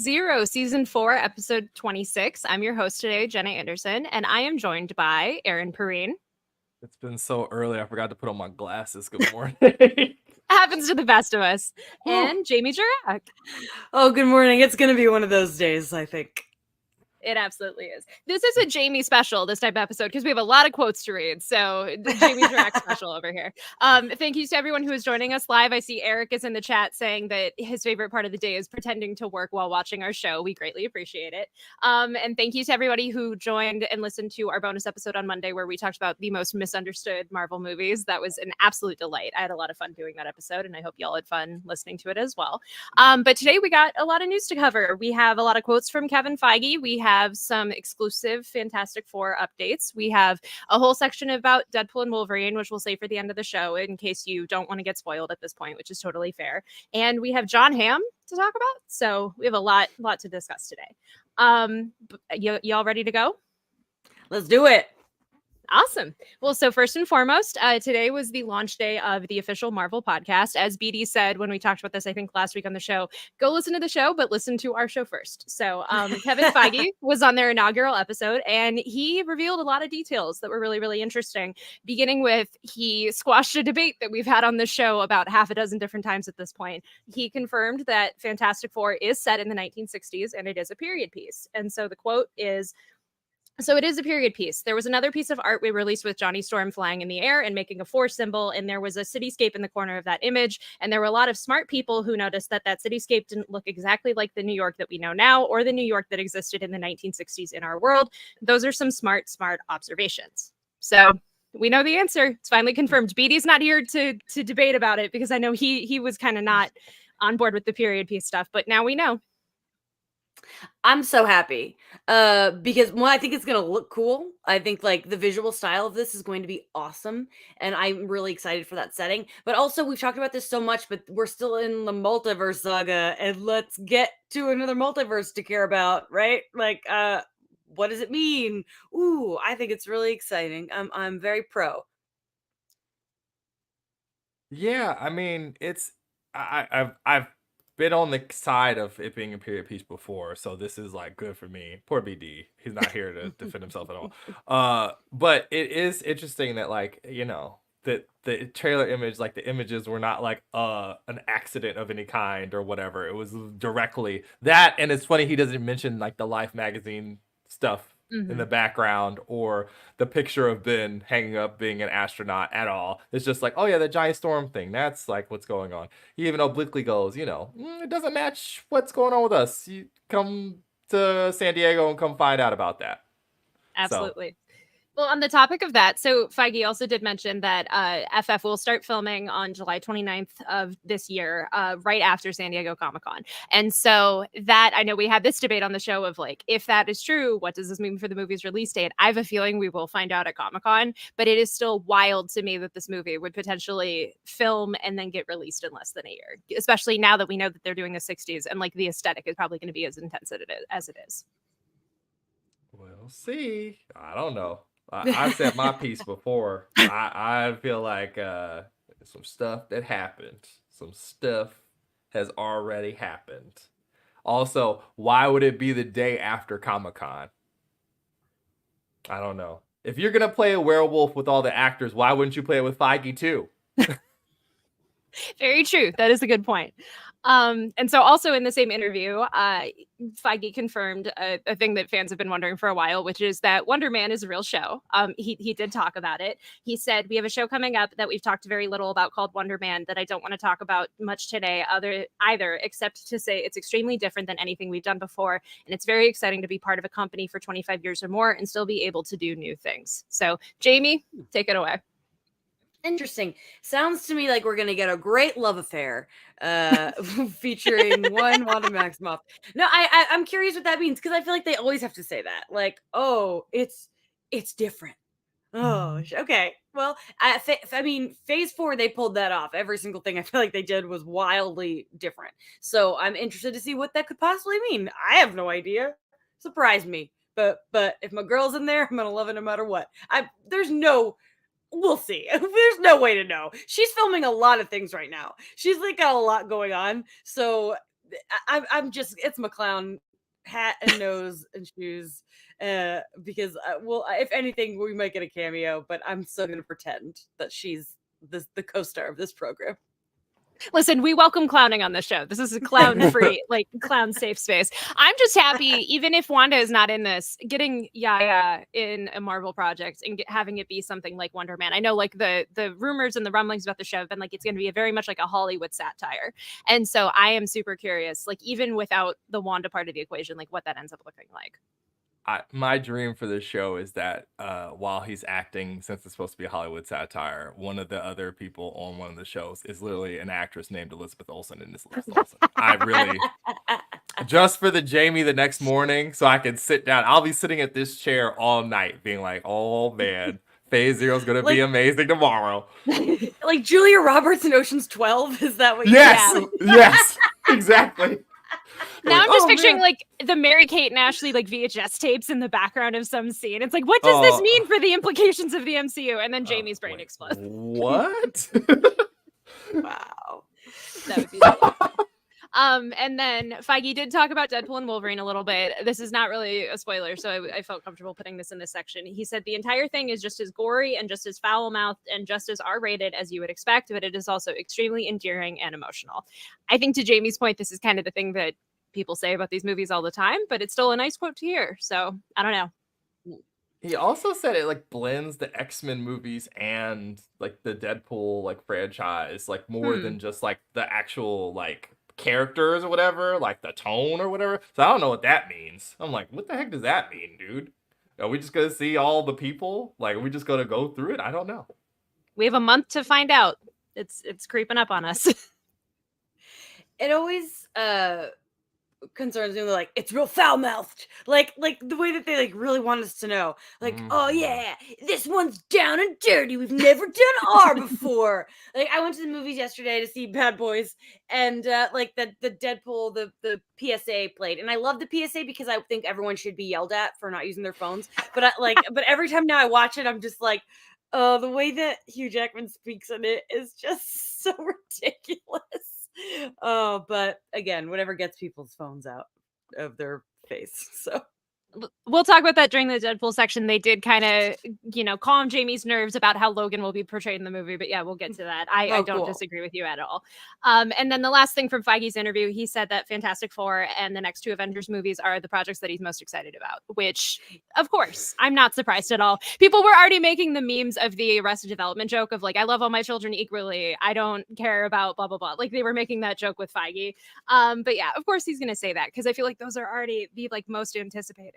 Zero, Season 4, Episode 26. I'm your host today, Jenna Anderson, and I am joined by Aaron Perrine. It's been so early, I forgot to put on my glasses. Good morning. Happens to the best of us. And Jamie Jurek. Oh, good morning. It's going to be one of those days, I think. It absolutely is. This is a Jamie special, this type of episode, because we have a lot of quotes to read. So the Jamie Jurek special over here. Thank you to everyone who is joining us live. I see Eric is in the chat saying that his favorite part of the day is pretending to work while watching our show. We greatly appreciate it. And thank you to everybody who joined and listened to our bonus episode on Monday where we talked about the most misunderstood Marvel movies. That was an absolute delight. I had a lot of fun doing that episode, and I hope y'all had fun listening to it as well. But today we got a lot of news to cover. We have a lot of quotes from Kevin Feige. We have some exclusive Fantastic Four updates. We have a whole section about Deadpool and Wolverine, which we'll save for the end of the show in case you don't want to get spoiled at this point, which is totally fair. And we have Jon Hamm to talk about. So we have a lot to discuss today. Y'all ready to go? Let's do it. Awesome. Well, so first and foremost, today was the launch day of the official Marvel podcast. As BD said when we talked about this, I think last week on the show, go listen to the show, but listen to our show first. So Kevin Feige was on their inaugural episode, and he revealed a lot of details that were really, really interesting, beginning with he squashed a debate that we've had on the show about half a dozen different times at this point. He confirmed that Fantastic Four is set in the 1960s, and it is a period piece. And so the quote is, "So it is a period piece. There was another piece of art we released with Johnny Storm flying in the air and making a force symbol, and there was a cityscape in the corner of that image, and there were a lot of smart people who noticed that that cityscape didn't look exactly like the New York that we know now or the New York that existed in the 1960s in our world. Those are some smart observations." So we know the answer. It's finally confirmed. BD's not here to debate about it because I know he was kind of not on board with the period piece stuff, but now we know. I'm so happy because one, I think it's going to look cool. I think like the visual style of this is going to be awesome. And I'm really excited for that setting. But also we've talked about this so much, but we're still in the multiverse saga, and let's get to another multiverse to care about, right? Like, what does it mean? Ooh, I think it's really exciting. I'm very pro. Yeah, I mean, I've been on the side of it being a period piece before, so this is like good for me. Poor BD, he's not here to defend himself at all. But it is interesting that like that the trailer image, like the images were not like an accident of any kind or whatever. It was directly that, and it's funny he doesn't mention like the Life magazine stuff in the background or the picture of Ben hanging up being an astronaut at all. It's just like, oh yeah, the giant storm thing. That's like what's going on. He even obliquely goes, it doesn't match what's going on with us. You come to San Diego and come find out about that. Absolutely. Well, on the topic of that, so Feige also did mention that FF will start filming on July 29th of this year, right after San Diego Comic-Con. And so that, I know we had this debate on the show of like, if that is true, what does this mean for the movie's release date? I have a feeling we will find out at Comic-Con, but it is still wild to me that this movie would potentially film and then get released in less than a year, especially now that we know that they're doing the 60s and like the aesthetic is probably going to be as intense as it is. We'll see. I don't know. I said my piece before. I feel like some stuff that happened. Some stuff has already happened. Also, why would it be the day after Comic-Con? I don't know. If you're going to play a werewolf with all the actors, why wouldn't you play it with Feige too? Very true. That is a good point. And so also in the same interview, Feige confirmed a thing that fans have been wondering for a while, which is that Wonderman is a real show. He did talk about it. He said, "We have a show coming up that we've talked very little about called Wonderman that I don't want to talk about much today either, except to say it's extremely different than anything we've done before. And it's very exciting to be part of a company for 25 years or more and still be able to do new things." So Jamie, take it away. Interesting. Sounds to me like we're gonna get a great love affair featuring one Wanda Maximoff. No, I'm curious what that means because I feel like they always have to say that. Like, oh, it's different. Oh, okay. Well, I mean, Phase 4 they pulled that off. Every single thing I feel like they did was wildly different. So I'm interested to see what that could possibly mean. I have no idea. Surprise me. But if my girl's in there, I'm gonna love it no matter what. We'll see. There's no way to know. She's filming a lot of things right now. She's like got a lot going on. So I'm just, it's McClown hat and nose and shoes, because well, if anything, we might get a cameo, but I'm still gonna pretend that she's the co-star of this program. Listen, we welcome clowning on this show. This is a clown-free, like clown safe space. I'm just happy, even if Wanda is not in this, getting Yaya in a Marvel project and having it be something like Wonder Man. I know, like the rumors and the rumblings about the show have been like it's going to be very much like a Hollywood satire, and so I am super curious, like even without the Wanda part of the equation, like what that ends up looking like. My dream for this show is that while he's acting, since it's supposed to be a Hollywood satire, one of the other people on one of the shows is literally an actress named Elizabeth Olsen, and it's Elizabeth Olsen. I really, just for the Jamie the next morning, so I can sit down. I'll be sitting at this chair all night, being like, "Oh man, Phase Zero is gonna be amazing tomorrow." Like Julia Roberts in Ocean's 12. Is that what? Yes, yes, exactly. Now I'm just picturing like the Mary-Kate and Ashley like VHS tapes in the background of some scene. It's like, what does this mean for the implications of the MCU? And then Jamie's brain explodes. What? Wow. That would be nice. And then Feige did talk about Deadpool and Wolverine a little bit. This is not really a spoiler, so I felt comfortable putting this in this section. He said the entire thing is just as gory and just as foul-mouthed and just as R-rated as you would expect, but it is also extremely endearing and emotional. I think to Jamie's point, this is kind of the thing that people say about these movies all the time, but it's still a nice quote to hear. So I don't know. He also said it like blends the X-Men movies and like the Deadpool like franchise like more than just like the actual like characters or whatever, like the tone or whatever. So I don't know what that means. I'm like, what the heck does that mean, dude? Are we just gonna see all the people? Like, are we just gonna go through it? I don't know. We have a month to find out. It's creeping up on us. It always concerns me, like it's real foul-mouthed, like the way that they like really want us to know, like, oh yeah, this one's down and dirty, we've never done R before. Like I went to the movies yesterday to see Bad Boys, and like the Deadpool, the PSA played, and I love the PSA because I think everyone should be yelled at for not using their phones, but but every time now I watch it, I'm just like, oh, the way that Hugh Jackman speaks in it is just so ridiculous. Oh, but again, whatever gets people's phones out of their face. So we'll talk about that during the Deadpool section. They did kind of, calm Jamie's nerves about how Logan will be portrayed in the movie. But yeah, we'll get to that. I don't disagree with you at all. And then the last thing from Feige's interview, he said that Fantastic Four and the next two Avengers movies are the projects that he's most excited about, which, of course, I'm not surprised at all. People were already making the memes of the Arrested Development joke of like, I love all my children equally. I don't care about blah, blah, blah. Like they were making that joke with Feige. But yeah, of course he's going to say that because I feel like those are already the like most anticipated.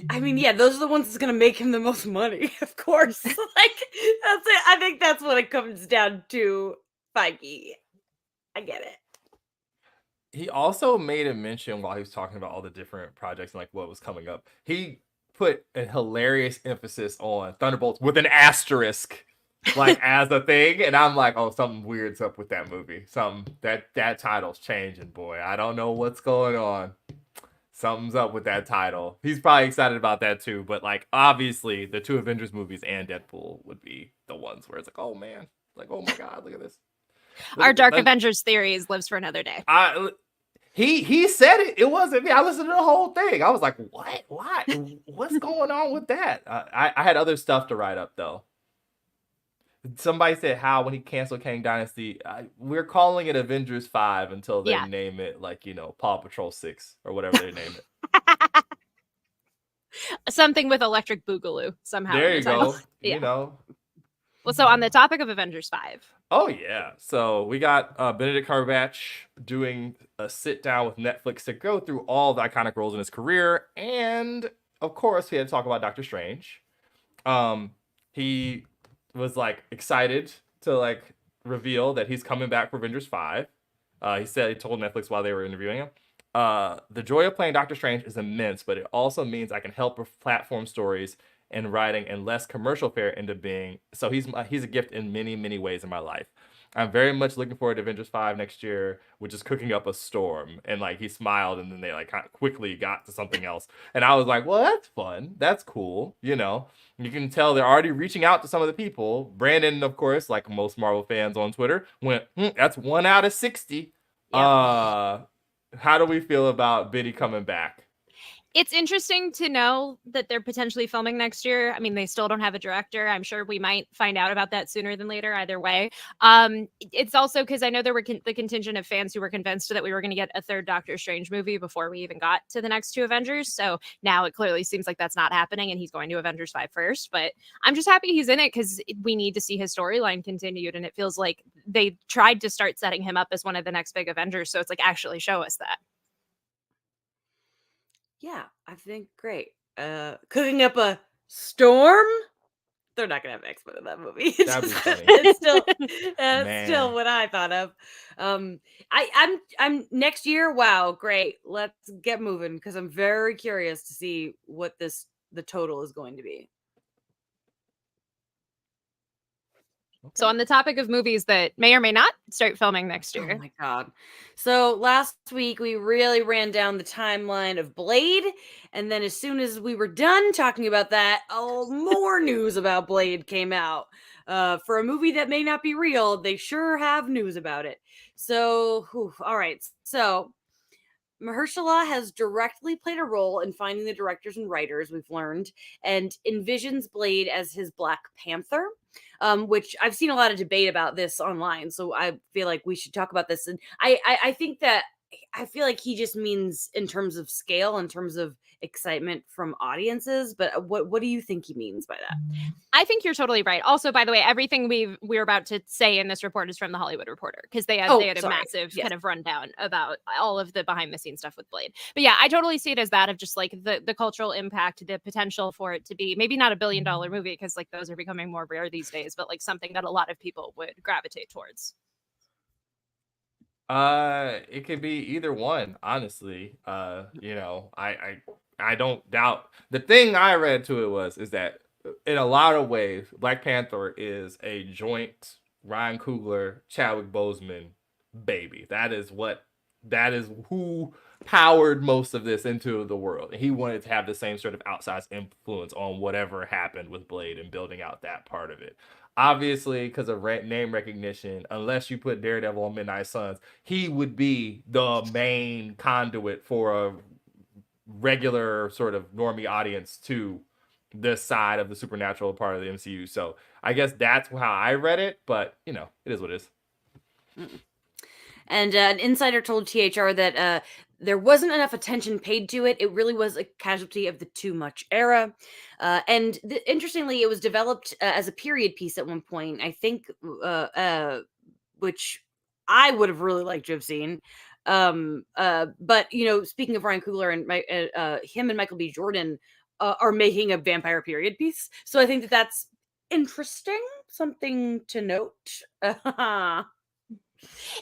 I mean, yeah, those are the ones that's going to make him the most money, of course. Like, that's it. I think that's what it comes down to, Feige. I get it. He also made a mention while he was talking about all the different projects and like what was coming up. He put a hilarious emphasis on Thunderbolts with an asterisk, like as a thing. And I'm like, oh, something weird's up with that movie. Something that title's changing, boy. I don't know what's going on. Something's up with that title. He's probably excited about that too. But like, obviously, the two Avengers movies and Deadpool would be the ones where it's like, oh man, like, oh my god, look at this. Our Dark Avengers theories lives for another day. He said it. It wasn't me. I listened to the whole thing. I was like, what? Why? What's going on with that? I had other stuff to write up though. Somebody said how when he canceled Kang Dynasty, we're calling it Avengers 5 until they name it like, Paw Patrol 6 or whatever they name it. Something with Electric Boogaloo somehow. There you go. Well, so on the topic of Avengers 5. Oh, yeah. So we got Benedict Cumberbatch doing a sit down with Netflix to go through all the iconic roles in his career. And of course, we had to talk about Doctor Strange. He was like excited to like reveal that he's coming back for Avengers 5. He told Netflix while they were interviewing him, the joy of playing Doctor Strange is immense, but it also means I can help with platform stories and writing and less commercial fare into being. So he's a gift in many, many ways in my life. I'm very much looking forward to Avengers 5 next year, which is cooking up a storm. And like he smiled and then they like kind of quickly got to something else. And I was like, well, that's fun. That's cool. You can tell they're already reaching out to some of the people. Brandon, of course, like most Marvel fans on Twitter, went, that's 1 out of 60. How do we feel about Biddy coming back? It's interesting to know that they're potentially filming next year. I mean, they still don't have a director. I'm sure we might find out about that sooner than later, either way. It's also because I know there were the contingent of fans who were convinced that we were going to get a third Doctor Strange movie before we even got to the next two Avengers. So now it clearly seems like that's not happening, and he's going to Avengers 5 first. But I'm just happy he's in it because we need to see his storyline continued, and it feels like they tried to start setting him up as one of the next big Avengers. So it's like, actually show us that. Yeah, I think great. Cooking up a storm? They're not gonna have X-Men in that movie. That'd be funny. It's still Man. still what I thought of. I'm next year. Wow, great. Let's get moving because I'm very curious to see what the total is going to be. So on the topic of movies that may or may not start filming next Oh year. my god. So last week we really ran down the timeline of Blade, and then as soon as we were done talking about that, more news about Blade came out. For a movie that may not be real, they sure have news about it. So, all right. So Mahershala has directly played a role in finding the directors and writers, we've learned, and envisions Blade as his Black Panther, which I've seen a lot of debate about this online. So I feel like we should talk about this. And I think that I feel like he just means in terms of scale, in terms of excitement from audiences. But what do you think he means by that? I think you're totally right. Also, by the way, everything we're about to say in this report is from the Hollywood Reporter because they had a massive kind of rundown about all of the behind the scenes stuff with Blade. But yeah, I totally see it as that of just like the cultural impact, the potential for it to be maybe not $1 billion movie because like those are becoming more rare these days, but like something that a lot of people would gravitate towards. It could be either one, honestly. I don't doubt. The thing I read to it is that in a lot of ways, Black Panther is a joint Ryan Coogler, Chadwick Boseman baby. That is who powered most of this into the world. And he wanted to have the same sort of outsized influence on whatever happened with Blade and building out that part of it. Obviously, because of name recognition, unless you put Daredevil on Midnight Suns, he would be the main conduit for a regular sort of normie audience to this side of the supernatural part of the MCU. So I guess that's how I read it, but it is what it is. And an insider told THR that there wasn't enough attention paid to it. It really was a casualty of the too much era. And interestingly, it was developed as a period piece at one point, I think, which I would have really liked to have seen. But speaking of Ryan Coogler and him and Michael B. Jordan are making a vampire period piece. So I think that's interesting, something to note.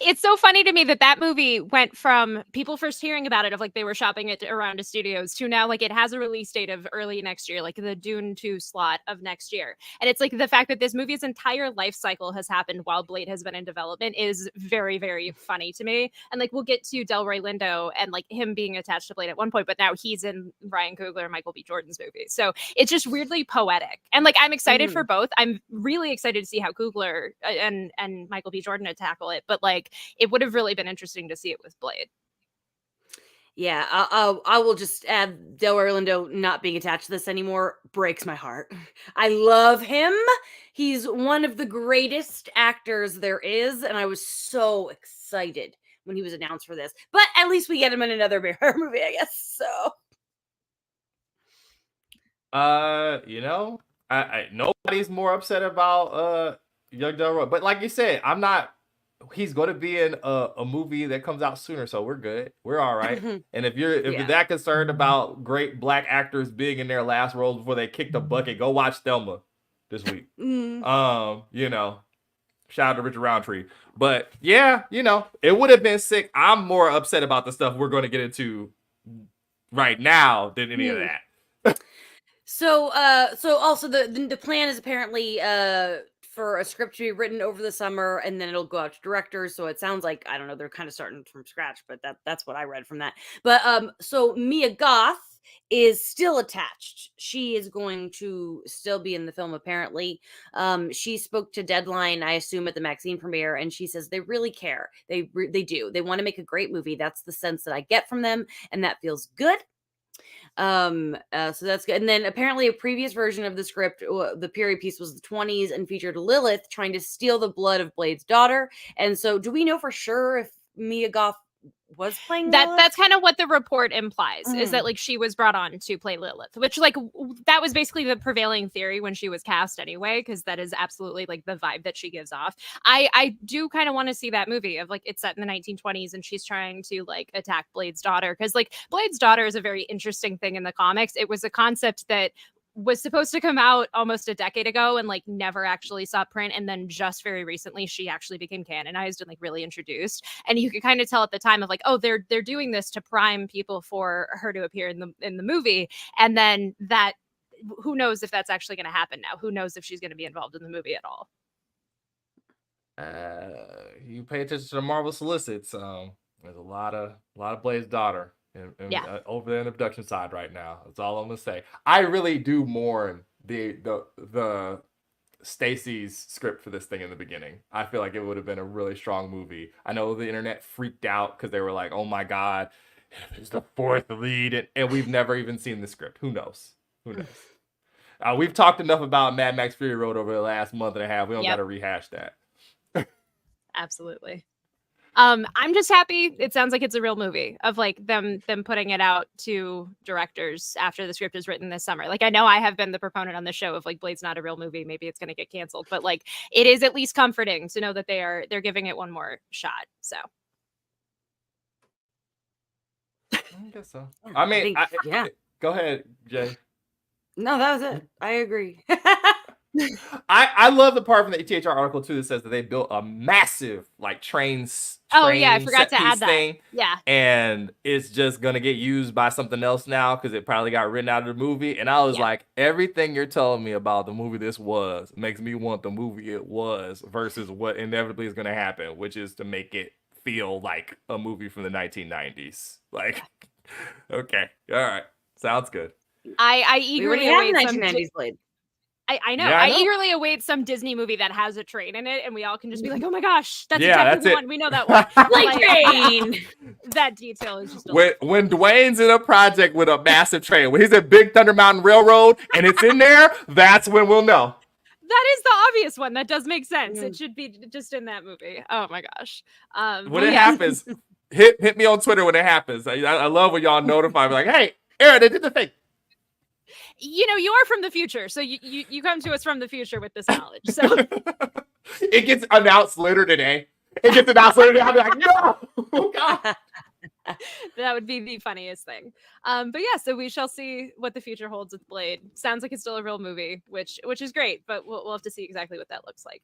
It's so funny to me that movie went from people first hearing about it of like they were shopping it around to studios to now like it has a release date of early next year, like the Dune 2 slot of next year. And it's like the fact that this movie's entire life cycle has happened while Blade has been in development is very, very funny to me. And like we'll get to Delroy Lindo and like him being attached to Blade at one point, but now he's in Ryan Coogler and Michael B. Jordan's movie. So it's just weirdly poetic. And like I'm excited for both. I'm really excited to see how Coogler and Michael B. Jordan tackle it. But like it would have really been interesting to see it with Blade. Yeah, I will just add Delroy Lindo not being attached to this anymore breaks my heart. I love him. He's one of the greatest actors there is, and I was so excited when he was announced for this. But at least we get him in another vampire movie, I guess. So, nobody's more upset about young Delroy, but like you said, I'm not. He's going to be in a movie that comes out sooner, so we're good. We're all right. And if you're that concerned about great Black actors being in their last roles before they kick the bucket, go watch Thelma this week. Shout out to Richard Roundtree. But yeah, it would have been sick. I'm more upset about the stuff we're going to get into right now than any of that. So also the plan is apparently for a script to be written over the summer and then it'll go out to directors. So it sounds like, I don't know, they're kind of starting from scratch, but that's what I read from that. But so Mia Goth is still attached. She is going to still be in the film, apparently. She spoke to Deadline, I assume, at the Maxine premiere, and she says they really care. They do. They want to make a great movie. That's the sense that I get from them, and that feels good. So that's good. And then apparently a previous version of the script, the period piece, was the 20s and featured Lilith trying to steal the blood of Blade's daughter. And so, do we know for sure if Mia Goth was playing Lilith? That's kind of what the report implies, is that like she was brought on to play Lilith, which like that was basically the prevailing theory when she was cast anyway, because that is absolutely like the vibe that she gives off. I do kind of want to see that movie of like it's set in the 1920s and she's trying to like attack Blade's daughter, because like Blade's daughter is a very interesting thing in the comics. It was a concept that was supposed to come out almost a decade ago and like never actually saw print, and then just very recently she actually became canonized and like really introduced, and you could kind of tell at the time of like, oh, they're doing this to prime people for her to appear in the movie, and then that, who knows if that's actually going to happen now. Who knows if she's going to be involved in the movie at all. You pay attention to the Marvel solicits. There's a lot of Blade's daughter over there in the production side right now. That's all I'm gonna say. I really do mourn the Stacy's script for this thing in the beginning. I feel like it would have been a really strong movie. I know the internet freaked out because they were like, "Oh my god, it's the fourth lead," and we've never even seen the script. Who knows? Who knows? We've talked enough about Mad Max Fury Road over the last month and a half. We don't got to rehash that. Absolutely. I'm just happy. It sounds like it's a real movie of like them putting it out to directors after the script is written this summer. Like, I know I have been the proponent on the show of like Blade's not a real movie. Maybe it's going to get canceled, but like it is at least comforting to know that they're giving it one more shot. So I guess so. I mean, go ahead, Jay. No, that was it. I agree. I love the part from the ETHR article too that says that they built a massive like train I forgot to add that thing. Yeah, and it's just gonna get used by something else now because it probably got written out of the movie. And I was like, everything you're telling me about the movie this was makes me want the movie it was versus what inevitably is gonna happen, which is to make it feel like a movie from the 1990s. Like, okay, all right, sounds good. I eagerly await 1990s Blade. I know. I eagerly await some Disney movie that has a train in it, and we all can just be like, "Oh my gosh, that's exactly the one. We know that one." Like train. That detail is just when Dwayne's in a project with a massive train. When he's at Big Thunder Mountain Railroad and it's in there, that's when we'll know. That is the obvious one. That does make sense. It should be just in that movie. Oh my gosh. When it happens, hit me on Twitter when it happens. I love when y'all notify me like, "Hey, Aaron, they did the thing." You know, you are from the future, so you come to us from the future with this knowledge. So it gets announced later today. I'll be like, no, oh, God. That would be the funniest thing. But yeah, so we shall see what the future holds with Blade. Sounds like it's still a real movie, which is great, but we'll have to see exactly what that looks like.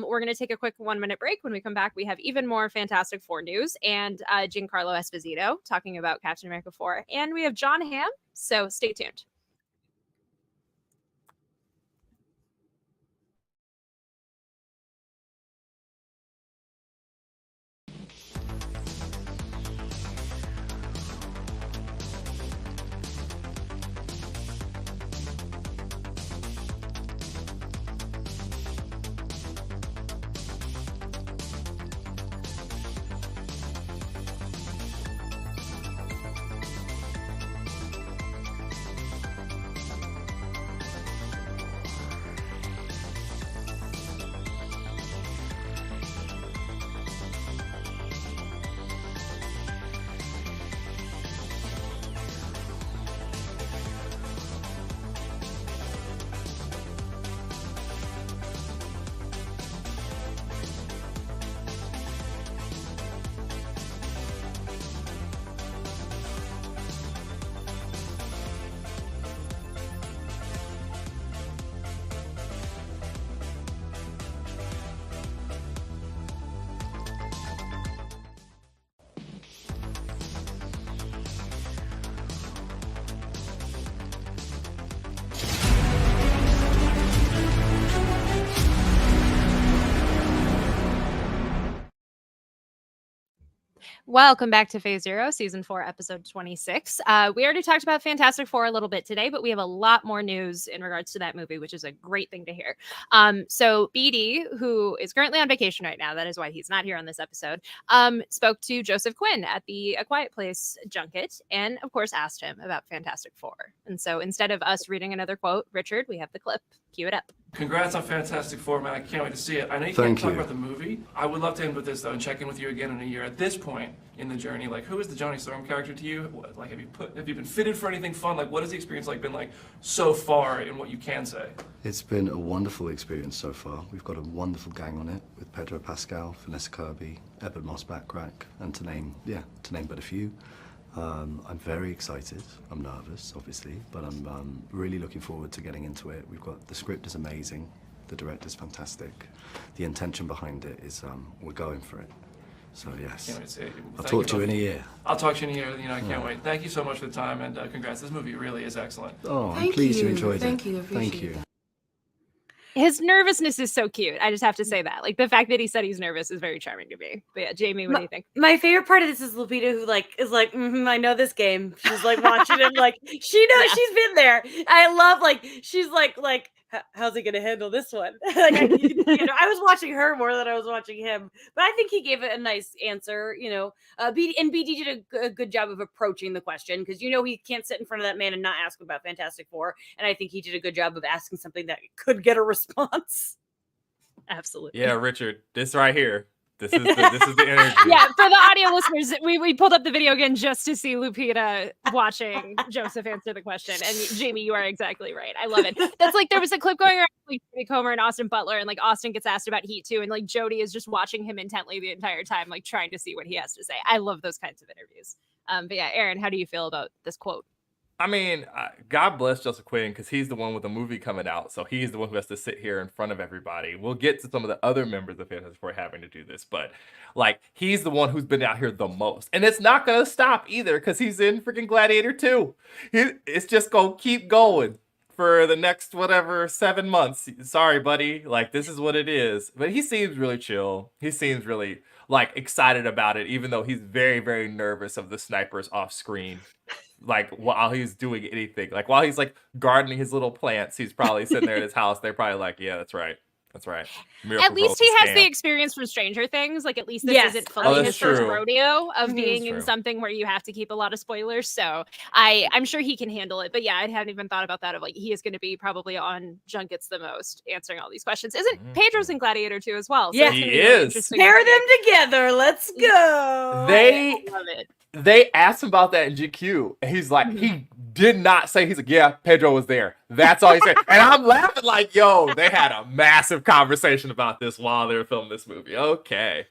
We're going to take a quick 1-minute break. When we come back, we have even more Fantastic Four news and Giancarlo Esposito talking about Captain America 4, and we have Jon Hamm, so stay tuned. Welcome back to Phase Zero, Season 4, Episode 26. We already talked about Fantastic Four a little bit today, but we have a lot more news in regards to that movie, which is a great thing to hear. So BD, who is currently on vacation right now, that is why he's not here on this episode, spoke to Joseph Quinn at the A Quiet Place junket and, of course, asked him about Fantastic Four. And so instead of us reading another quote, Richard, we have the clip. Cue it up. Congrats on Fantastic Four, man. I can't wait to see it. I know you can't talk about the movie. I would love to end with this, though, and check in with you again in a year. At this point in the journey, like, who is the Johnny Storm character to you? What, like, have you been fitted for anything fun? Like, what has the experience like been like so far in what you can say? It's been a wonderful experience so far. We've got a wonderful gang on it with Pedro Pascal, Vanessa Kirby, Ebon Moss-Backrack, and to name but a few. I'm very excited. I'm nervous, obviously, but I'm really looking forward to getting into it. The script is amazing. The director's fantastic. The intention behind it is we're going for it. So yes, Can't wait to see it. I'll talk to you in a year. I'll talk to you in a year. You know, I can't wait. Thank you so much for the time, and congrats. This movie really is excellent. Oh, I'm pleased you enjoyed it. Thank you. Thank you. His nervousness is so cute. I just have to say that. Like, the fact that he said he's nervous is very charming to me. But yeah, Jamie, what do you think? My favorite part of this is Lupita, who is like, I know this game. She's like watching him, like she knows. Yeah. She's been there. I love she's like how's he gonna handle this one? I was watching her more than I was watching him, but I think he gave it a nice answer. BD did a good job of approaching the question, because he can't sit in front of that man and not ask about Fantastic Four, and I think he did a good job of asking something that could get a response. Absolutely. Yeah, Richard, this right here. This is the energy. Yeah, for the audio listeners, we pulled up the video again just to see Lupita watching Joseph answer the question. And Jamie, you are exactly right. I love it. That's like, there was a clip going around like Jodie Comer and Austin Butler, and like Austin gets asked about Heat too, and like Jodie is just watching him intently the entire time, like trying to see what he has to say. I love those kinds of interviews. But yeah, Aaron, how do you feel about this quote? I mean, God bless Joseph Quinn, because he's the one with the movie coming out. So he's the one who has to sit here in front of everybody. We'll get to some of the other members of Fantastic Four having to do this, but like, he's the one who's been out here the most. And it's not going to stop either, because he's in freaking Gladiator 2. It's just going to keep going for the next, 7 months. Sorry, buddy. Like, this is what it is. But he seems really chill. He seems really, like, excited about it, even though he's very, very nervous of the snipers off screen. Like, while he's doing anything, like while he's like gardening his little plants, he's probably sitting there at his house. They're probably like, yeah, that's right. At least he has the experience from Stranger Things. Like, at least this isn't fully his first rodeo of being in something where you have to keep a lot of spoilers. So I'm sure he can handle it. But yeah, I hadn't even thought about that, of like, he is going to be probably on junkets the most, answering all these questions. Isn't Pedro's in Gladiator 2 as well? So yeah, he is. Pair them together. Let's go. They love it. They asked him about that in GQ, and he's like, he did not say, he's like, yeah, Pedro was there. That's all he said. And I'm laughing like, yo, they had a massive conversation about this while they were filming this movie. Okay.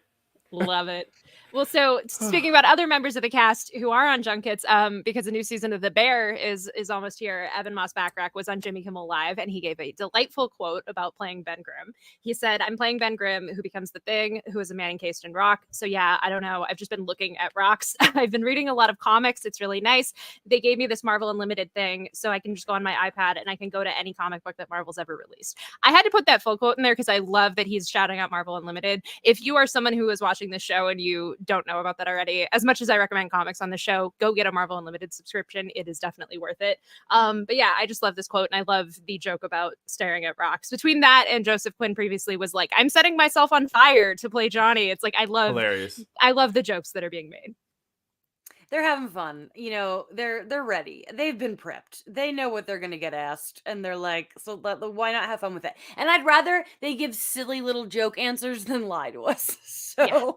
Love it. Well, so speaking about other members of the cast who are on junkets, because the new season of The Bear is almost here, Ebon Moss-Backrack was on Jimmy Kimmel Live, and he gave a delightful quote about playing Ben Grimm. He said, "I'm playing Ben Grimm, who becomes the Thing, who is a man encased in rock. So yeah, I don't know. I've just been looking at rocks. I've been reading a lot of comics. It's really nice. They gave me this Marvel Unlimited thing, so I can just go on my iPad and I can go to any comic book that Marvel's ever released." I had to put that full quote in there because I love that he's shouting out Marvel Unlimited. If you are someone who is watching this show and you don't know about that already, as much as I recommend comics on the show, go get a Marvel Unlimited subscription. It is definitely worth it. But yeah, I just love this quote, and I love the joke about staring at rocks. Between that and Joseph Quinn previously was like, "I'm setting myself on fire to play Johnny." It's like, Hilarious. I love the jokes that are being made. They're having fun. They're ready. They've been prepped. They know what they're going to get asked. And they're like, so why not have fun with it? And I'd rather they give silly little joke answers than lie to us. So... Yeah.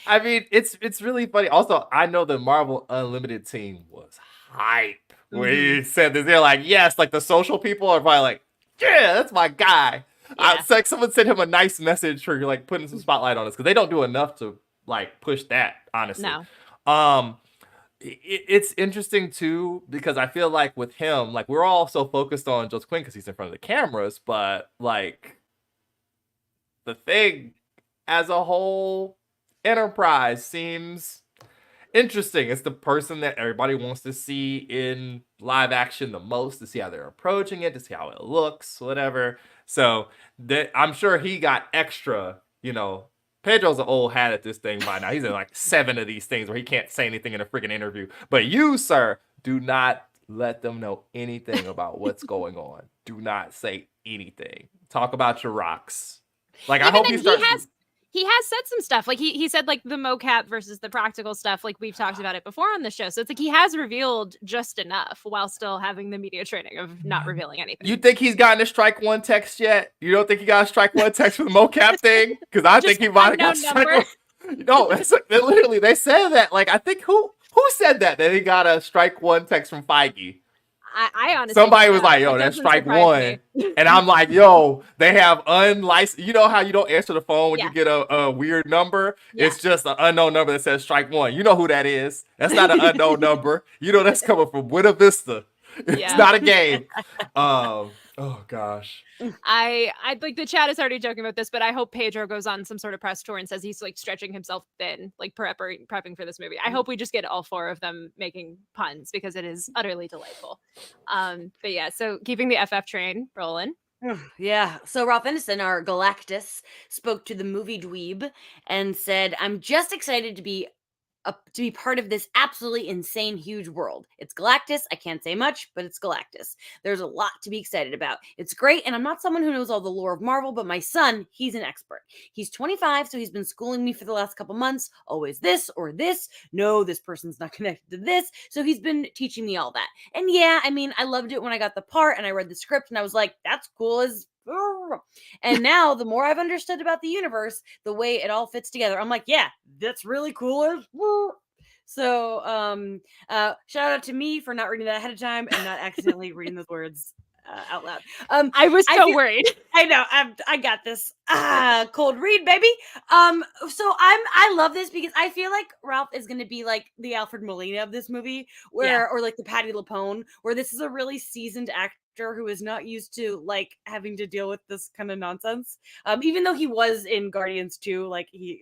I mean, it's really funny. Also, I know the Marvel Unlimited team was hype when he said this. They're like, yes, like the social people are probably like, yeah, that's my guy. Yeah. It's like someone sent him a nice message for like putting some spotlight on us, because they don't do enough to like push that, honestly. No. It's interesting too, because I feel like with him, like we're all so focused on Joseph Quinn because he's in front of the cameras, but like the Thing as a whole enterprise seems interesting. It's the person that everybody wants to see in live action the most, to see how they're approaching it, to see how it looks, whatever. So I'm sure he got extra, Pedro's an old hat at this thing by now. He's in like 7 of these things where he can't say anything in a freaking interview. But you, sir, do not let them know anything about what's going on. Do not say anything. Talk about your rocks. Like, I hope he starts. He has said some stuff. Like he said like the mocap versus the practical stuff. Like we've talked about it before on the show. So it's like he has revealed just enough while still having the media training of not revealing anything. You think he's gotten a strike one text yet? You don't think he got a strike one text for the mocap thing? Because I think he might have got strike one. No, it's like, literally they said that. Like I think who said that he got a strike one text from Feige. I honestly somebody was like, yo, that's strike one. And I'm like, yo, they have unlicensed. You know how you don't answer the phone when you get a weird number? Yeah. It's just an unknown number that says strike one. You know who that is. That's not an unknown number. You know that's coming from Buena Vista. It's not a game. Oh gosh. I like the chat is already joking about this, but I hope Pedro goes on some sort of press tour and says he's like stretching himself thin, like prepping for this movie. I hope we just get all 4 of them making puns because it is utterly delightful. But yeah, so keeping the FF train rolling. Yeah. So Ralph Ineson, our Galactus, spoke to the movie Dweeb and said, "I'm just excited to be part of this absolutely insane, huge world. It's Galactus. I can't say much, but it's Galactus. There's a lot to be excited about. It's great, and I'm not someone who knows all the lore of Marvel, but my son, he's an expert. He's 25, so he's been schooling me for the last couple months. Always this or this. No, this person's not connected to this. So he's been teaching me all that. And yeah, I mean, I loved it when I got the part and I read the script, and I was like, that's cool as..." And now the more I've understood about the universe, the way it all fits together, I'm like, yeah, that's really cool. So shout out to me for not reading that ahead of time and not accidentally reading those words out loud. I was so worried. I know. I got this. Cold read, baby. So I love this because I feel like Ralph is going to be like the Alfred Molina of this movie, or like the Patti LuPone, where this is a really seasoned actor who is not used to like having to deal with this kind of nonsense. Even though he was in Guardians 2, like he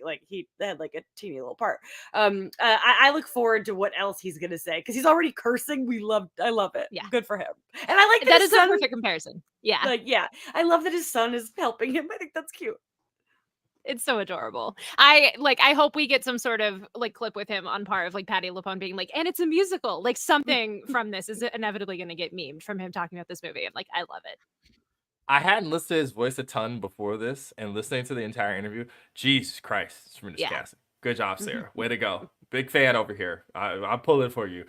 had like a teeny little part. I look forward to what else he's gonna say because he's already cursing. I love it. Yeah, good for him. And I like that is a perfect comparison. Yeah, like I love that his son is helping him. I think that's cute. It's so adorable. I hope we get some sort of like clip with him on par of like Patti LuPone being like, and it's a musical. Like something from this is inevitably going to get memed from him talking about this movie. And like, I love it. I hadn't listened to his voice a ton before this, and listening to the entire interview, Jesus Christ, tremendous casting. Good job, Sarah. Way to go. Big fan over here. I'm pulling for you.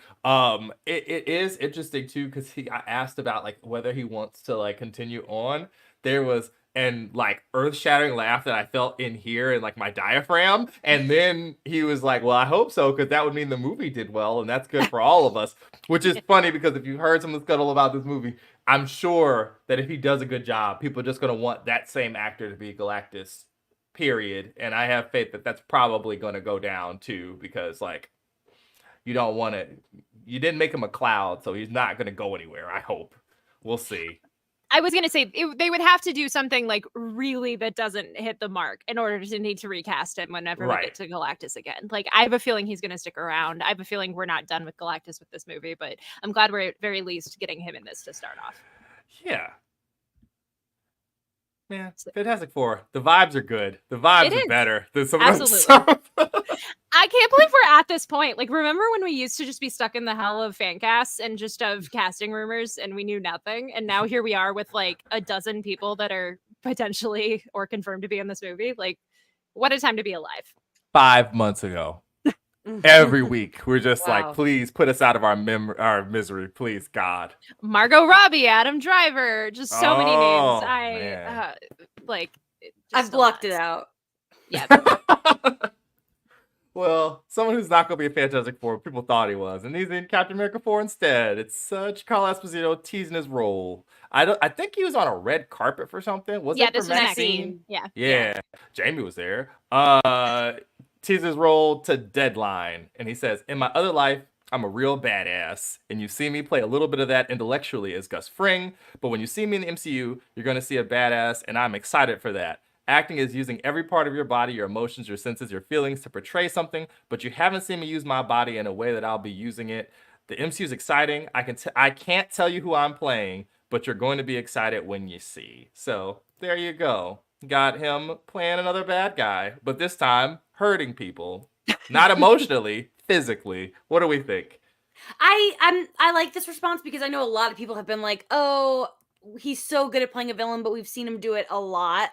It is interesting too because I asked about like whether he wants to like continue on. There was like earth-shattering laugh that I felt in here and like my diaphragm, and then he was like, "Well, I hope so because that would mean the movie did well, and that's good for all of us." Which is funny because if you heard some of the scuttle about this movie, I'm sure that if he does a good job, people are just gonna want that same actor to be Galactus. Period. And I have faith that that's probably going to go down too, because like you don't want to. You didn't make him a cloud, so he's not going to go anywhere. I hope. We'll see. I was going to say they would have to do something like really that doesn't hit the mark in order to need to recast him whenever we get to Galactus again. Like I have a feeling he's going to stick around. I have a feeling we're not done with Galactus with this movie, but I'm glad we're at very least getting him in this to start off. Yeah. Yeah, Fantastic Four. The vibes are good. The vibes are better than some of the stuff. I can't believe we're at this point. Like, remember when we used to just be stuck in the hell of fan casts and just of casting rumors and we knew nothing? And now here we are with like a dozen people that are potentially or confirmed to be in this movie. Like, what a time to be alive. 5 months ago. Every week we're just like, please put us out of our misery, please, God. Margot Robbie, Adam Driver, just so many names. I've blocked it out. Yeah. Well, someone who's not going to be a Fantastic Four, people thought he was, and he's in Captain America 4 instead. It's Giancarlo Esposito teasing his role. I think he was on a red carpet for something. Was it for Maxine? Yeah. Jamie was there. Teases his role to Deadline, and he says, "In my other life, I'm a real badass, and you see me play a little bit of that intellectually as Gus Fring, but when you see me in the MCU, you're going to see a badass, and I'm excited for that. Acting is using every part of your body, your emotions, your senses, your feelings to portray something, but you haven't seen me use my body in a way that I'll be using it. The MCU is exciting. I can't tell you who I'm playing, but you're going to be excited when you see." So there you go. got him playing another bad guy, but this time hurting people, not emotionally, physically. What do we think? I like this response because I know a lot of people have been like, oh, he's so good at playing a villain, but we've seen him do it a lot.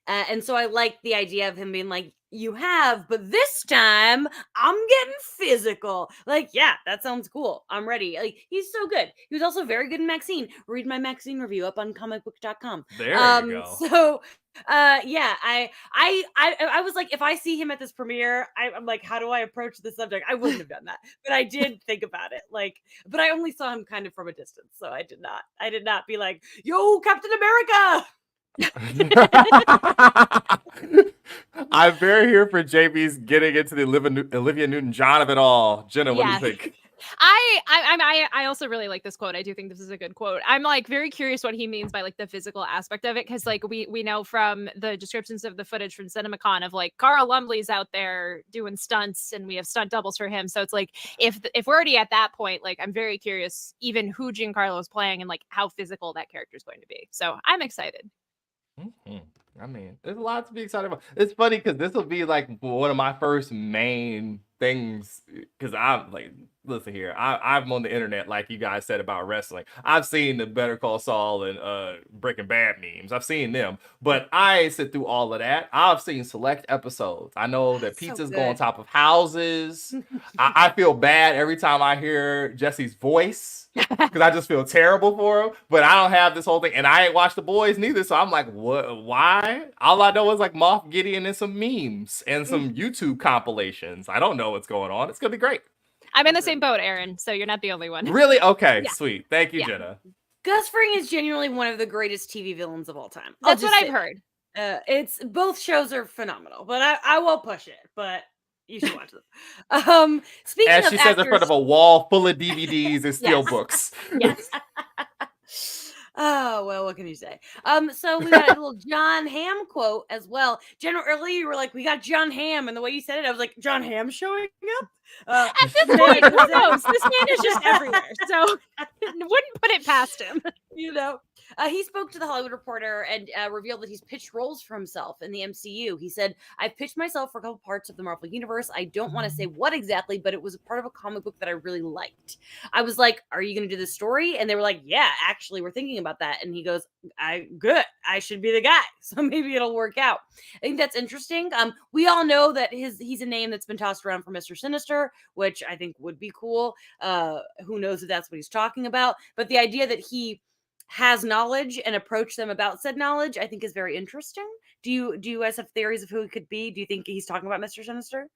And so I like the idea of him being like, you have, but this time I'm getting physical. Like, yeah, that sounds cool. I'm ready. Like, he's so good. He was also very good in Maxine. Read my Maxine review up on comicbook.com. There you go. So yeah, I was like, if I see him at this premiere, I'm like, how do I approach the subject? I wouldn't have done that, but I did think about it. Like, but I only saw him kind of from a distance, so I did not be like, yo, Captain America. I'm very here for JB's getting into the Olivia Newton-John of it all. Jenna, what do you think? I also really like this quote. I do think this is a good quote. I'm like very curious what he means by like the physical aspect of it, because like we know from the descriptions of the footage from CinemaCon of like Carl Lumbly's out there doing stunts and we have stunt doubles for him. So it's like if we're already at that point, like I'm very curious even who Giancarlo is playing and like how physical that character is going to be. So I'm excited. I mean, there's a lot to be excited about. It's funny because this will be like one of my first main things, because I'm like, listen here, I'm on the internet like you guys said about wrestling. I've seen the Better Call Saul and Breaking Bad memes. I've seen them, but I ain't sit through all of that. I've seen select episodes. I know that pizzas go on top of houses. I feel bad every time I hear Jesse's voice because I just feel terrible for him. But I don't have this whole thing, and I ain't watched The Boys neither, so I'm like, what? Why? All I know is like Moff Gideon and some memes and some YouTube compilations. I don't know what's going on. It's gonna be great. I'm in the same boat, Aaron, so you're not the only one. Really? Okay, Yeah. sweet. Thank you, Jenna. Gus Fring is genuinely one of the greatest TV villains of all time. That's what I've heard. It's both shows are phenomenal, but I won't push it. But you should watch them. Speaking As of she says in front of a wall full of DVDs and steel Yes. books. Yes. Oh, well, what can you say? So we got a little Jon Hamm quote as well. Jenna, earlier you were like, we got Jon Hamm, and the way you said it, I was like, Jon Hamm showing up? At this point, who knows? This man is just everywhere, so wouldn't put it past him. You know, he spoke to the Hollywood Reporter and revealed that he's pitched roles for himself in the MCU. He said, I've pitched myself for a couple parts of the Marvel Universe. I don't want to say what exactly, but it was a part of a comic book that I really liked. I was like, are you going to do this story? And they were like, yeah, actually, we're thinking about that. And he goes, good. I should be the guy. So maybe it'll work out. I think that's interesting. We all know that he's a name that's been tossed around for Mr. Sinister, which I think would be cool. Who knows if that's what he's talking about? But the idea that he has knowledge and approach them about said knowledge, I think is very interesting. Do you guys have theories of who it could be? Do you think he's talking about Mr. Sinister?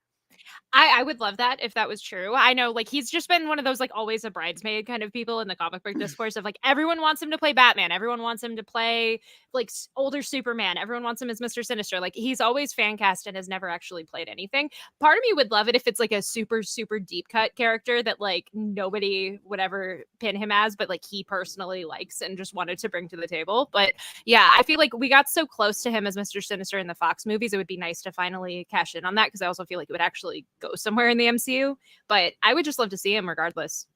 I would love that if that was true. I know, like, he's just been one of those, like, always a bridesmaid kind of people in the comic book discourse of, like, everyone wants him to play Batman. Everyone wants him to play, like, older Superman. Everyone wants him as Mr. Sinister. Like, he's always fan cast and has never actually played anything. Part of me would love it if it's, like, a super, super deep cut character that, like, nobody would ever pin him as, but, like, he personally likes and just wanted to bring to the table. But, yeah, I feel like we got so close to him as Mr. Sinister in the Fox movies. It would be nice to finally cash in on that, because I also feel like it would actually go somewhere in the MCU, but I would just love to see him regardless.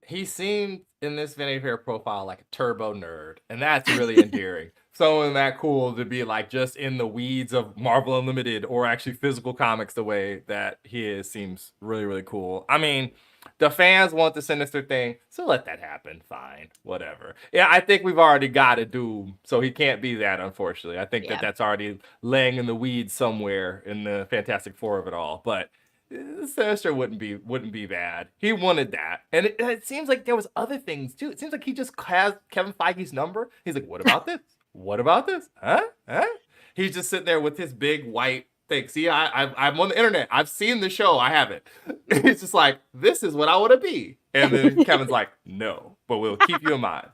He seemed in this Vanity Fair profile like a turbo nerd, and that's really endearing. Someone that cool to be like just in the weeds of Marvel Unlimited or actually physical comics the way that he is seems really, really cool. I mean, the fans want the Sinister thing, so let that happen. Fine, whatever. Yeah, I think we've already got a Doom, so he can't be that, unfortunately. I think that's already laying in the weeds somewhere in the Fantastic Four of it all. But Sinister wouldn't be bad. He wanted that, and it seems like there was other things too. It seems like he just has Kevin Feige's number. He's like, "What about this? What about this? Huh? He's just sitting there with his big white thing. See, I'm on the internet. I've seen the show. I haven't. It's just like, this is what I want to be. And then Kevin's like, no, but we'll keep you in mind.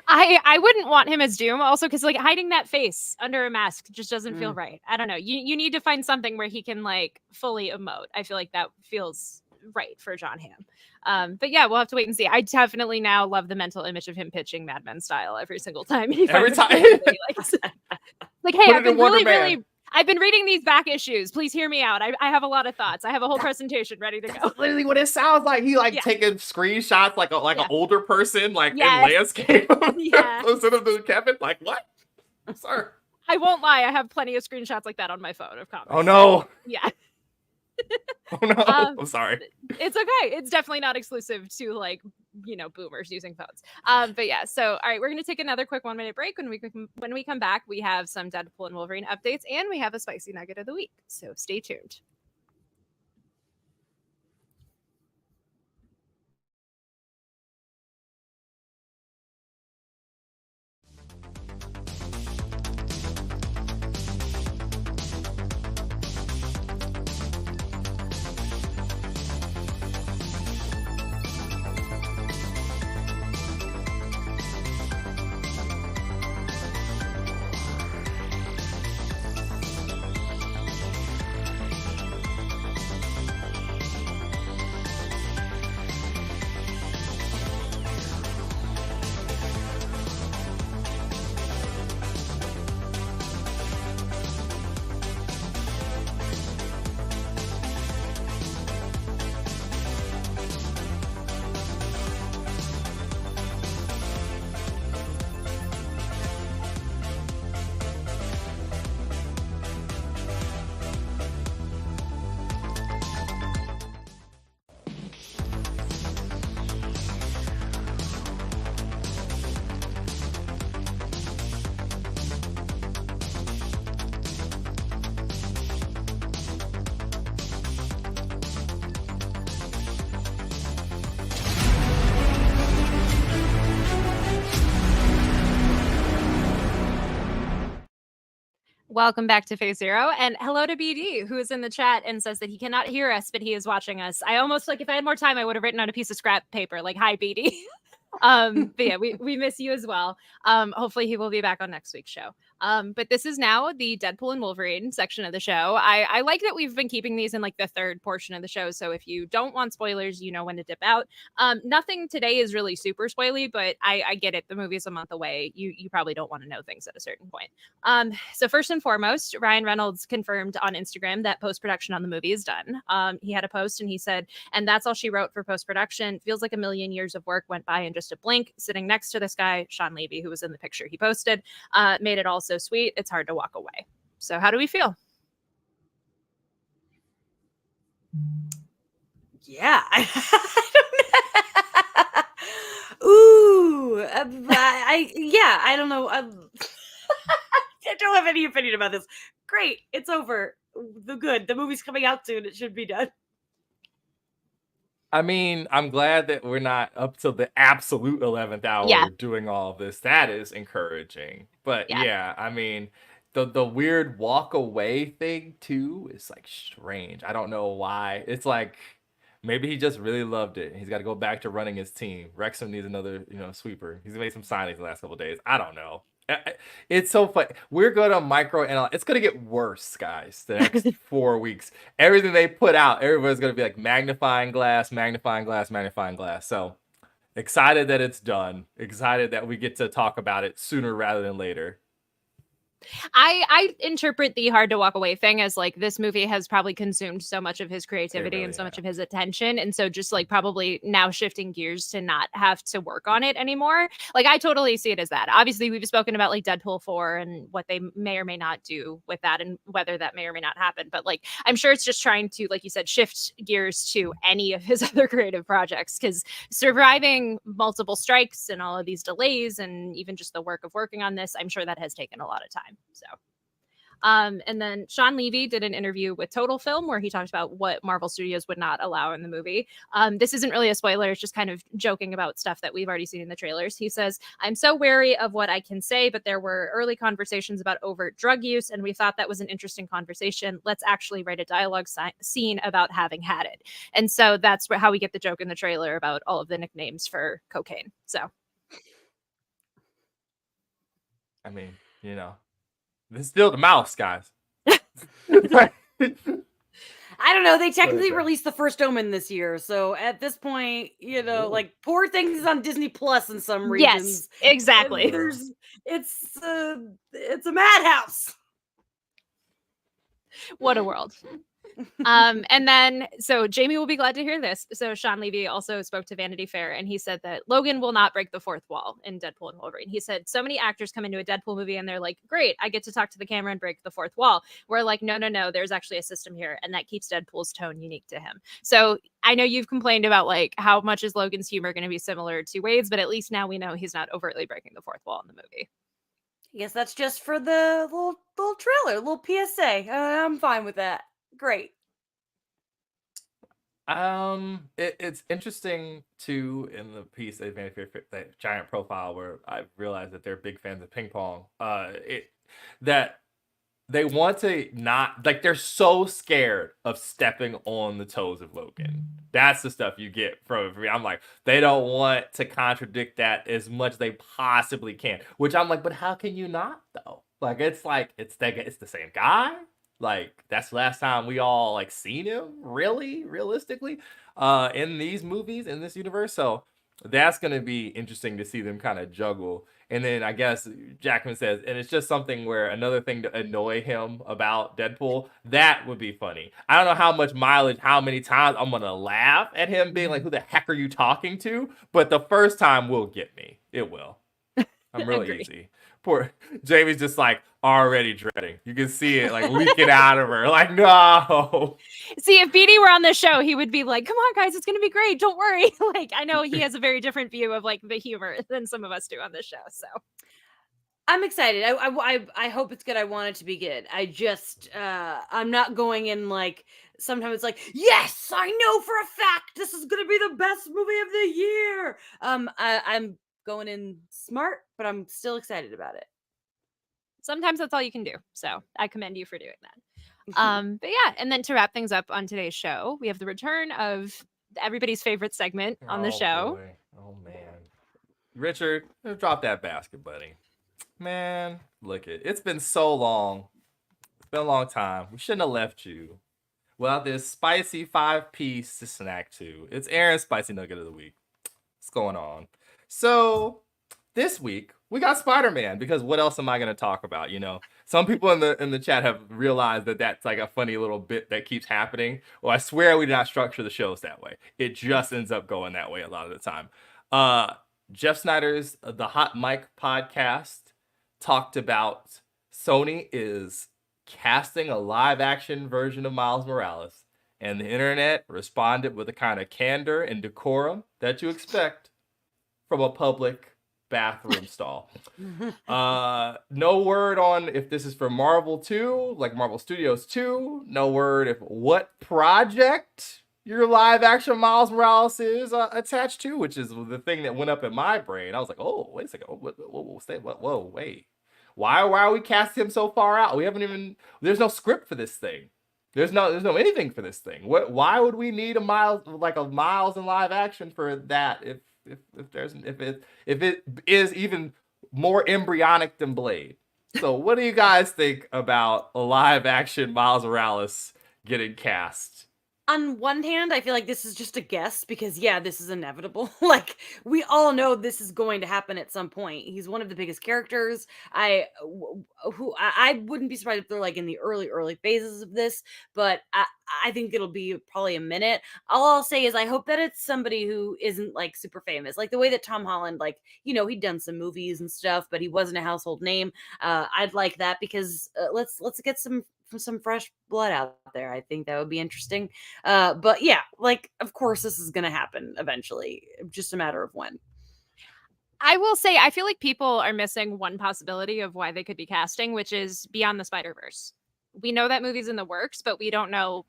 I wouldn't want him as Doom also, because like hiding that face under a mask just doesn't feel right. I don't know. You need to find something where he can like fully emote. I feel like that feels right for Jon Hamm. But yeah, we'll have to wait and see. I definitely now love the mental image of him pitching Mad Men style every single time. Every time. Like, hey, I've been reading these back issues. Please hear me out. I have a lot of thoughts. I have a whole presentation ready to go. That's literally what it sounds like. He taking screenshots like an older person, like in landscape. Instead of doing Kevin, like what? Sir. I won't lie, I have plenty of screenshots like that on my phone of comics. Oh no. Yeah. Oh no. I'm sorry. It's okay. It's definitely not exclusive to like, boomers using phones. But yeah, so all right, we're gonna take another quick 1-minute break. When we come back, we have some Deadpool and Wolverine updates, and we have a spicy nugget of the week. So stay tuned. Welcome back to Phase Zero, and hello to BD, who is in the chat and says that he cannot hear us, but he is watching us. I almost, like, if I had more time, I would have written on a piece of scrap paper, like, hi, BD. But yeah, we miss you as well. Hopefully he will be back on next week's show. But this is now the Deadpool and Wolverine section of the show. I like that we've been keeping these in like the third portion of the show. So if you don't want spoilers, you know when to dip out. Nothing today is really super spoily, but I get it. The movie is a month away. You probably don't want to know things at a certain point. So first and foremost, Ryan Reynolds confirmed on Instagram that post-production on the movie is done. He had a post and he said, and that's all she wrote for post-production. Feels like a million years of work went by in just a blink. Sitting next to this guy, Sean Levy, who was in the picture he posted, made it all so sweet. It's hard to walk away. So how do we feel? Yeah. Ooh. I don't know. I don't have any opinion about this. Great. It's over. The movie's coming out soon. It should be done. I mean, I'm glad that we're not up till the absolute 11th hour doing all of this. That is encouraging. But yeah, I mean, the weird walk away thing too is like strange. I don't know why. It's like maybe he just really loved it. He's got to go back to running his team. Wrexham needs another, sweeper. He's made some signings the last couple of days. I don't know. It's so funny. We're going to microanalyze. It's going to get worse, guys, the next 4 weeks. Everything they put out, everybody's going to be like magnifying glass, magnifying glass, magnifying glass. So excited that it's done. Excited that we get to talk about it sooner rather than later. I interpret the hard to walk away thing as like this movie has probably consumed so much of his creativity and so much of his attention. And so just like probably now shifting gears to not have to work on it anymore. Like I totally see it as that. Obviously, we've spoken about like Deadpool 4 and what they may or may not do with that and whether that may or may not happen. But like I'm sure it's just trying to, like you said, shift gears to any of his other creative projects, because surviving multiple strikes and all of these delays and even just the work of working on this, I'm sure that has taken a lot of time. So, and then Sean Levy did an interview with Total Film where he talked about what Marvel Studios would not allow in the movie. This isn't really a spoiler. It's just kind of joking about stuff that we've already seen in the trailers. He says, I'm so wary of what I can say, but there were early conversations about overt drug use, and we thought that was an interesting conversation. Let's actually write a dialogue scene about having had it. And so that's how we get the joke in the trailer about all of the nicknames for cocaine. So, I mean, this is still the mouse, guys. I don't know. They technically released the first Omen this year, so at this point, like Poor Things is on Disney Plus in some regions. Yes, exactly. It's a madhouse. What a world. And then, so Jamie will be glad to hear this. So Sean Levy also spoke to Vanity Fair, and he said that Logan will not break the fourth wall in Deadpool and Wolverine. He said so many actors come into a Deadpool movie and they're like, great, I get to talk to the camera and break the fourth wall. We're like, no, there's actually a system here, and that keeps Deadpool's tone unique to him. So I know you've complained about like how much is Logan's humor going to be similar to Wade's, but at least now we know he's not overtly breaking the fourth wall in the movie. I guess that's just for the little trailer, little PSA. I'm fine with that. Great. It's interesting too in the piece at Vanity Fair, that giant profile where I realized that they're big fans of ping pong. That they want to not, like, they're so scared of stepping on the toes of Logan. That's the stuff you get from me. I'm like, they don't want to contradict that as much as they possibly can. Which I'm like, but how can you not though? Like, it's the same guy. Like, that's the last time we all like seen him, really, realistically, in these movies, in this universe. So that's gonna be interesting to see them kind of juggle. And then I guess Jackman says, and it's just something where another thing to annoy him about Deadpool, that would be funny. I don't know how much mileage, how many times I'm gonna laugh at him being like, who the heck are you talking to? But the first time will get me. It will. I'm really easy. Poor Jamie's just like already dreading. You can see it like leaking out of her. Like, no. See, if BD were on the show, he would be like, come on, guys, it's going to be great. Don't worry. Like, I know he has a very different view of like the humor than some of us do on this show. So I'm excited. I hope it's good. I want it to be good. I just, I'm not going in like, sometimes it's like, yes, I know for a fact this is going to be the best movie of the year. I'm going in smart, but I'm still excited about it. sometimes that's all you can do. So I commend you for doing that. But yeah, and then to wrap things up on today's show, we have the return of everybody's favorite segment on the show. Boy. Oh man. Richard, drop that basket, buddy. Man, look it's been so long. It's been a long time. We shouldn't have left you without this spicy 5-piece snack too. It's Aaron's Spicy Nugget of the Week. What's going on? So this week we got Spider-Man, because what else am I going to talk about? You know, some people in the chat have realized that that's like a funny little bit that keeps happening. Well, I swear we did not structure the shows that way. It just ends up going that way a lot of the time. Jeff Snyder's The Hot Mic podcast talked about Sony is casting a live action version of Miles Morales, and the internet responded with the kind of candor and decorum that you expect from a public bathroom stall. No word on if this is for Marvel 2, like Marvel Studios 2. No word if what project your live action Miles Morales is attached to, which is the thing that went up in my brain. I was like, oh, wait a second. Whoa, wait. Why are we casting him so far out? We haven't even, there's no script for this thing. There's no anything for this thing. Why would we need a Miles in live action for that if it is even more embryonic than Blade? So what do you guys think about a live action Miles Morales getting cast? On one hand, I feel like this is just a guess because, yeah, this is inevitable. Like, we all know this is going to happen at some point. He's one of the biggest characters. I wouldn't be surprised if they're like in the early phases of this, but I think it'll be probably a minute. All I'll say is I hope that it's somebody who isn't like super famous, like the way that Tom Holland, like, you know, he'd done some movies and stuff, but he wasn't a household name. I'd like that because let's get some fresh blood out there. I think that would be interesting. But yeah, like, of course this is going to happen eventually. Just a matter of when. I will say, I feel like people are missing one possibility of why they could be casting, which is Beyond the Spider-Verse. We know that movie's in the works, but we don't know.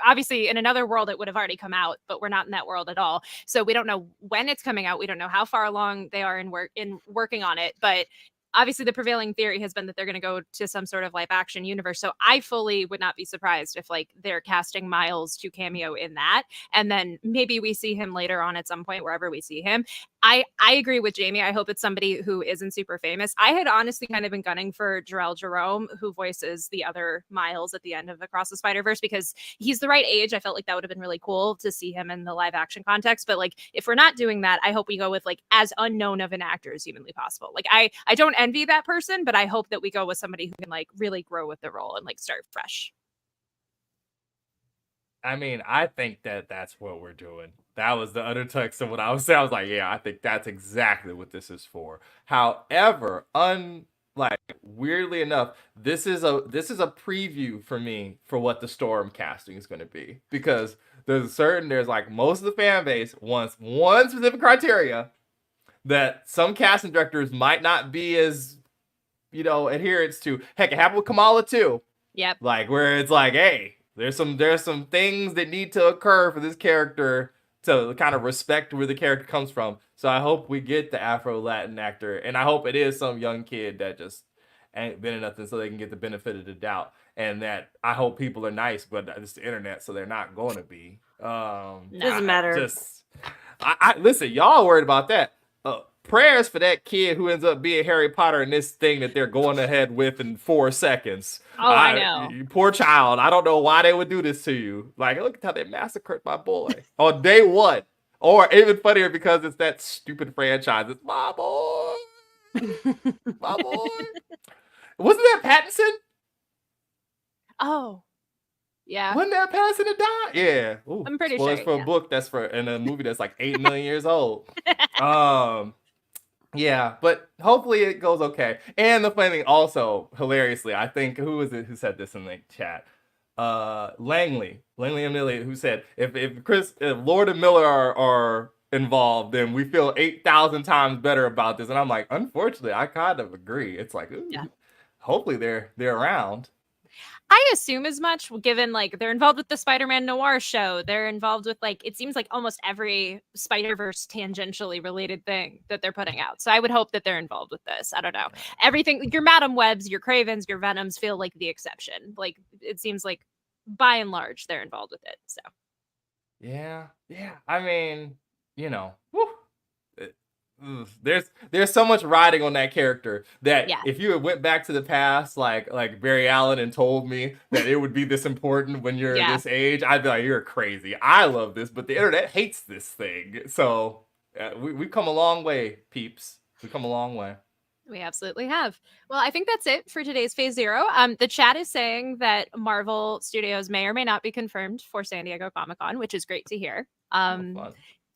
Obviously, in another world, it would have already come out, but we're not in that world at all. So we don't know when it's coming out. We don't know how far along they are in working on it. But obviously the prevailing theory has been that they're going to go to some sort of live action universe. So I fully would not be surprised if like they're casting Miles to cameo in that. And then maybe we see him later on at some point, wherever we see him. I agree with Jamie. I hope it's somebody who isn't super famous. I had honestly kind of been gunning for Jarrell Jerome, who voices the other Miles at the end of Across the Spider-Verse, because he's the right age. I felt like that would have been really cool to see him in the live action context. But like, if we're not doing that, I hope we go with like as unknown of an actor as humanly possible. Like I don't envy that person, but I hope that we go with somebody who can like really grow with the role and like start fresh. I mean, I think that's what we're doing. That was the undertext of what I was saying. I was like, yeah, I think that's exactly what this is for. However, like weirdly enough, this is a preview for me for what the Storm casting is going to be, because there's like most of the fan base wants one specific criteria that some casting directors might not be as adherence to. Heck, it happened with Kamala too. Yep. Like where it's like, hey, there's some things that need to occur for this character to kind of respect where the character comes from. So I hope we get the Afro-Latin actor, and I hope it is some young kid that just ain't been in nothing, so they can get the benefit of the doubt. And that I hope people are nice, but it's the internet, so they're not going to be. Doesn't matter. I listen, y'all worried about that. Prayers for that kid who ends up being Harry Potter in this thing that they're going ahead with in 4 seconds. Oh, I know. You poor child. I don't know why they would do this to you. Like, look at how they massacred my boy on day 1. Or even funnier because it's that stupid franchise. It's my boy. My boy. Wasn't that Pattinson? Oh, yeah. Wasn't that Pattinson that died? Yeah. Ooh, I'm pretty spoilers sure. for a book that's in a movie that's like 8 million years old. Yeah, but hopefully it goes okay. And the funny thing also, hilariously, I think, who was it who said this in the chat? Langley Amelia, who said, if Lord and Miller are involved, then we feel 8,000 times better about this. And I'm like, unfortunately, I kind of agree. It's like, ooh, hopefully they're around. I assume as much, given like they're involved with the Spider-Man Noir show. They're involved with like, it seems like almost every Spider-Verse tangentially related thing that they're putting out. So I would hope that they're involved with this. I don't know. Everything, your Madam Webs, your Cravens, your Venoms feel like the exception. Like it seems like by and large they're involved with it. So yeah. I mean, whew. There's so much riding on that character that if you had went back to the past like Barry Allen and told me that it would be this important when you're this age, I'd be like, you're crazy. I love this, but the internet hates this thing. So we've come a long way, peeps. We've come a long way. We absolutely have. Well, I think that's it for today's Phase Zero. The chat is saying that Marvel Studios may or may not be confirmed for San Diego Comic-Con, which is great to hear. Fun.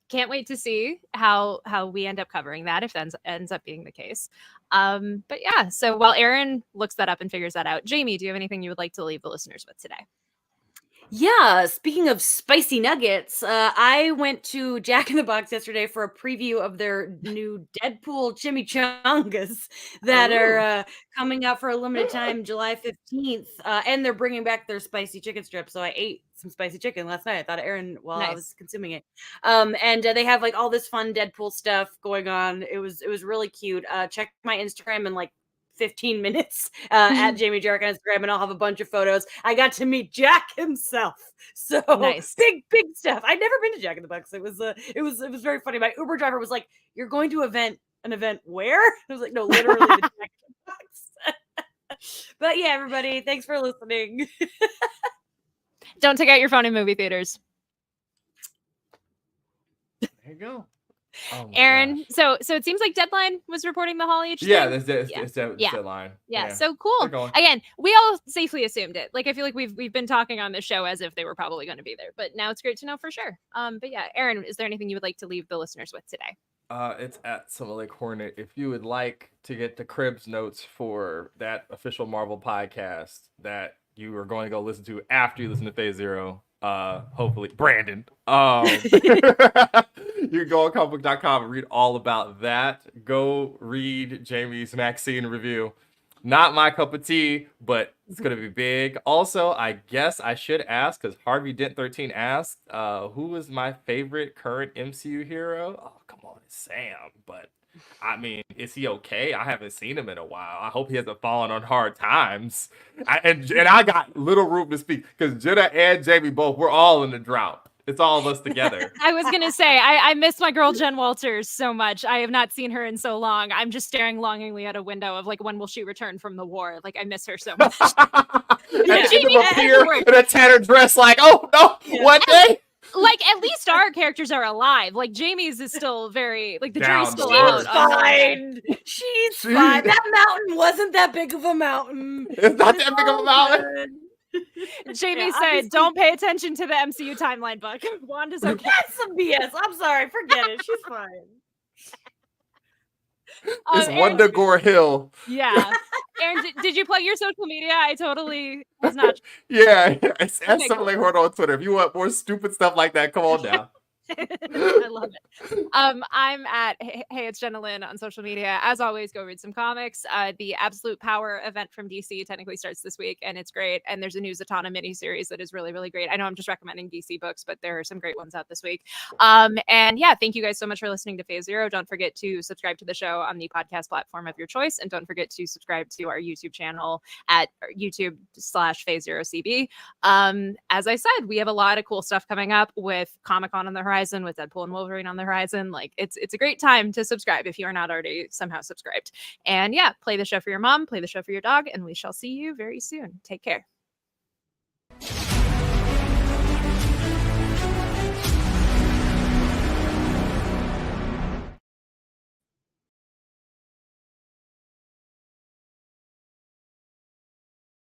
Can't wait to see how we end up covering that, if that ends up being the case. But yeah, so while Aaron looks that up and figures that out, Jamie, do you have anything you would like to leave the listeners with today? Yeah, speaking of spicy nuggets, I went to Jack in the Box yesterday for a preview of their new Deadpool chimichangas that are coming out for a limited time, July 15th. And they're bringing back their spicy chicken strips. So I ate some spicy chicken last night. I thought of Aaron while I was consuming it. And they have like all this fun Deadpool stuff going on. It was really cute. Check my Instagram and like 15 minutes at Jamie Jarek on Instagram, and I'll have a bunch of photos. I got to meet Jack himself, so nice. big stuff. I'd never been to Jack in the Box. It was very funny. My Uber driver was like, "You're going to an event where?" I was like, "No, literally the Jack in the Box." But yeah, everybody, thanks for listening. Don't take out your phone in movie theaters. There you go. Oh Aaron, so it seems like Deadline was reporting the Hall H thing. Yeah, it's Deadline. Yeah, so cool. Again, we all safely assumed it. Like I feel like we've been talking on the show as if they were probably going to be there, but now it's great to know for sure. But yeah, Aaron, is there anything you would like to leave the listeners with today? It's at Summer Lake Hornet. If you would like to get the Cribs notes for that official Marvel podcast that you are going to go listen to after you listen to Phase Zero, hopefully Brandon, you can go on comicbook.com and read all about that. Go read Jamie's Maxine review. Not my cup of tea, but it's gonna be big. Also, I guess I should ask, because Harvey Dent 13 asked, who is my favorite current MCU hero? Oh, come on, it's Sam. But I mean, is he okay? I haven't seen him in a while. I hope he hasn't fallen on hard times. And I got little room to speak, because Jenna and Jamie both, we're all in the drought. It's all of us together. I was going to say, I miss my girl Jen Walters so much. I have not seen her in so long. I'm just staring longingly at a window of like, when will she return from the war? Like, I miss her so much. And Jamie appear in a tattered dress like, oh no, one day. Like, at least our characters are alive. Like, Jamie's is still very, like, the jury's still out. Fine. She's fine. That mountain wasn't that big of a mountain. It's not that big of a mountain. Jamie Yeah, said, obviously- "Don't pay attention to the MCU timeline book. Wanda's okay." That's some BS. I'm sorry. Forget it. She's fine. It's Aaron, Wonder Gore Hill. Yeah. Aaron, did you plug your social media? I totally was not. Yeah, it's Okay, Assimilate Horror on Twitter. If you want more stupid stuff like that, come on now. I love it. I'm at Hey It's Jenna Lynn on social media. As always, go read some comics. The Absolute Power event from DC technically starts this week, and it's great. And there's a new Zatanna miniseries that is really, really great. I know I'm just recommending DC books, but there are some great ones out this week. And yeah, thank you guys so much for listening to Phase Zero. Don't forget to subscribe to the show on the podcast platform of your choice, and don't forget to subscribe to our YouTube channel at YouTube/Phase Zero CB. As I said, we have a lot of cool stuff coming up with Comic-Con on the horizon, with Deadpool and Wolverine on the horizon. Like it's a great time to subscribe if you are not already somehow subscribed. And yeah, play the show for your mom, play the show for your dog, and we shall see you very soon. Take care.